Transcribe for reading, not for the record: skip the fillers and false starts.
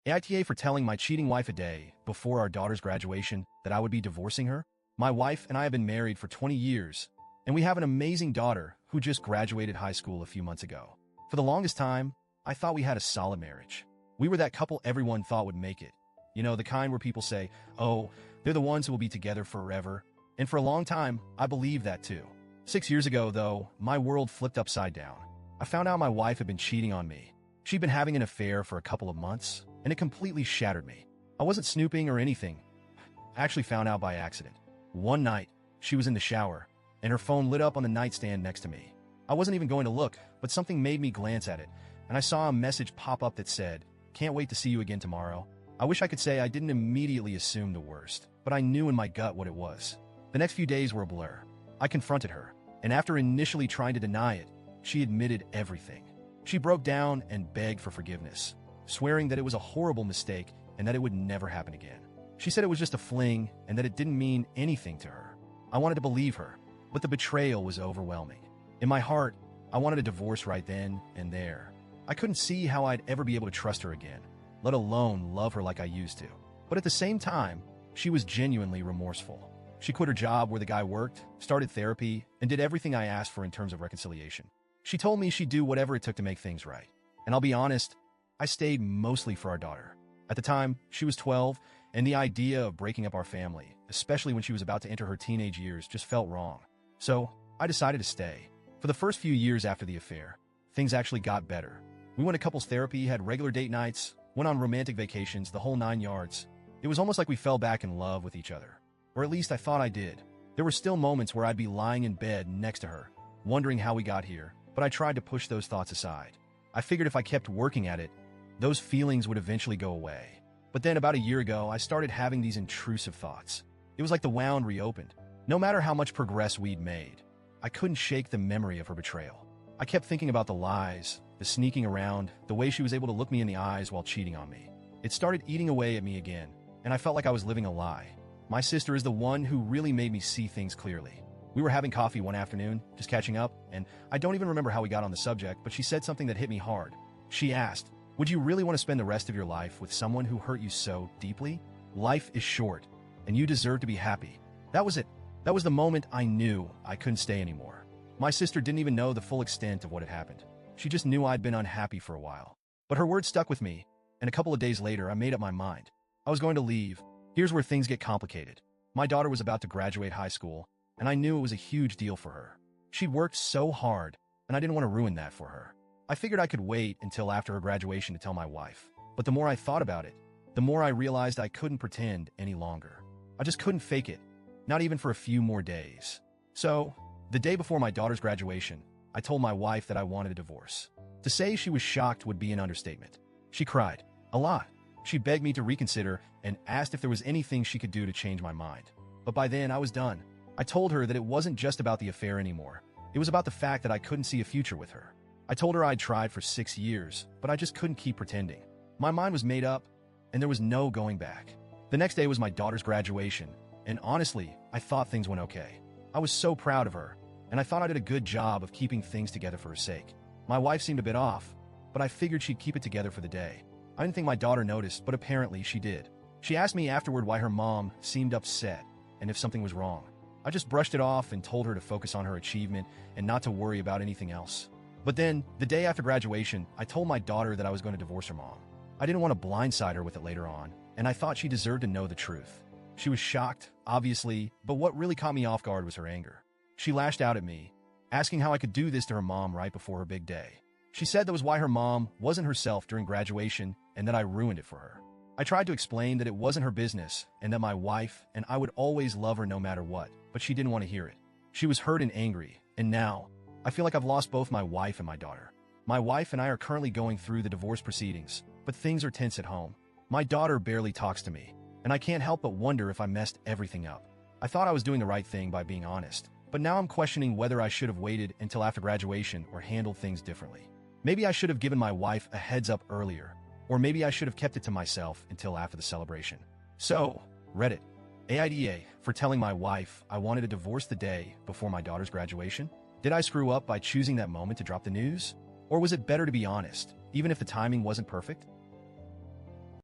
AITA for telling my cheating wife a day before our daughter's graduation that I would be divorcing her. My wife and I have been married for 20 years, and we have an amazing daughter who just graduated high school a few months ago. For the longest time, I thought we had a solid marriage. We were that couple everyone thought would make it. You know, the kind where people say, oh, they're the ones who will be together forever. And for a long time, I believed that too. 6 years ago, though, my world flipped upside down. I found out my wife had been cheating on me. She'd been having an affair for a couple of months, and it completely shattered me. I wasn't snooping or anything. I actually found out by accident. One night, she was in the shower, and her phone lit up on the nightstand next to me. I wasn't even going to look, but something made me glance at it, and I saw a message pop up that said, "Can't wait to see you again tomorrow." I wish I could say I didn't immediately assume the worst, but I knew in my gut what it was. The next few days were a blur. I confronted her, and after initially trying to deny it, she admitted everything. She broke down and begged for forgiveness, swearing that it was a horrible mistake and that it would never happen again. She said it was just a fling and that it didn't mean anything to her. I wanted to believe her, but the betrayal was overwhelming. In my heart, I wanted a divorce right then and there. I couldn't see how I'd ever be able to trust her again, let alone love her like I used to. But at the same time, she was genuinely remorseful. She quit her job where the guy worked, started therapy, and did everything I asked for in terms of reconciliation. She told me she'd do whatever it took to make things right. And I'll be honest, I stayed mostly for our daughter. At the time, she was 12, and the idea of breaking up our family, especially when she was about to enter her teenage years, just felt wrong. So, I decided to stay. For the first few years after the affair, things actually got better. We went to couples therapy, had regular date nights, went on romantic vacations, the whole 9 yards. It was almost like we fell back in love with each other. Or at least I thought I did. There were still moments where I'd be lying in bed next to her, wondering how we got here, but I tried to push those thoughts aside. I figured if I kept working at it, those feelings would eventually go away. But then about a year ago, I started having these intrusive thoughts. It was like the wound reopened. No matter how much progress we'd made, I couldn't shake the memory of her betrayal. I kept thinking about the lies, the sneaking around, the way she was able to look me in the eyes while cheating on me. It started eating away at me again, and I felt like I was living a lie. My sister is the one who really made me see things clearly. We were having coffee one afternoon, just catching up, and I don't even remember how we got on the subject, but she said something that hit me hard. She asked, "Would you really want to spend the rest of your life with someone who hurt you so deeply? Life is short, and you deserve to be happy." That was it. That was the moment I knew I couldn't stay anymore. My sister didn't even know the full extent of what had happened. She just knew I'd been unhappy for a while. But her words stuck with me, and a couple of days later, I made up my mind. I was going to leave. Here's where things get complicated. My daughter was about to graduate high school, and I knew it was a huge deal for her. She'd worked so hard, and I didn't want to ruin that for her. I figured I could wait until after her graduation to tell my wife. But the more I thought about it, the more I realized I couldn't pretend any longer. I just couldn't fake it, not even for a few more days. So, the day before my daughter's graduation, I told my wife that I wanted a divorce. To say she was shocked would be an understatement. She cried, a lot. She begged me to reconsider and asked if there was anything she could do to change my mind. But by then, I was done. I told her that it wasn't just about the affair anymore. It was about the fact that I couldn't see a future with her. I told her I'd tried for 6 years, but I just couldn't keep pretending. My mind was made up, and there was no going back. The next day was my daughter's graduation, and honestly, I thought things went okay. I was so proud of her, and I thought I did a good job of keeping things together for her sake. My wife seemed a bit off, but I figured she'd keep it together for the day. I didn't think my daughter noticed, but apparently she did. She asked me afterward why her mom seemed upset and if something was wrong. I just brushed it off and told her to focus on her achievement and not to worry about anything else. But then, the day after graduation, I told my daughter that I was going to divorce her mom. I didn't want to blindside her with it later on, and I thought she deserved to know the truth. She was shocked, obviously, but what really caught me off guard was her anger. She lashed out at me, asking how I could do this to her mom right before her big day. She said that was why her mom wasn't herself during graduation and that I ruined it for her. I tried to explain that it wasn't her business and that my wife and I would always love her no matter what, but she didn't want to hear it. She was hurt and angry, and now, I feel like I've lost both my wife and my daughter. My wife and I are currently going through the divorce proceedings, but things are tense at home. My daughter barely talks to me, and I can't help but wonder if I messed everything up. I thought I was doing the right thing by being honest, but now I'm questioning whether I should have waited until after graduation or handled things differently. Maybe I should have given my wife a heads up earlier, or maybe I should have kept it to myself until after the celebration. So, Reddit, AITA for telling my wife I wanted a divorce the day before my daughter's graduation? Did I screw up by choosing that moment to drop the news? Or was it better to be honest, even if the timing wasn't perfect?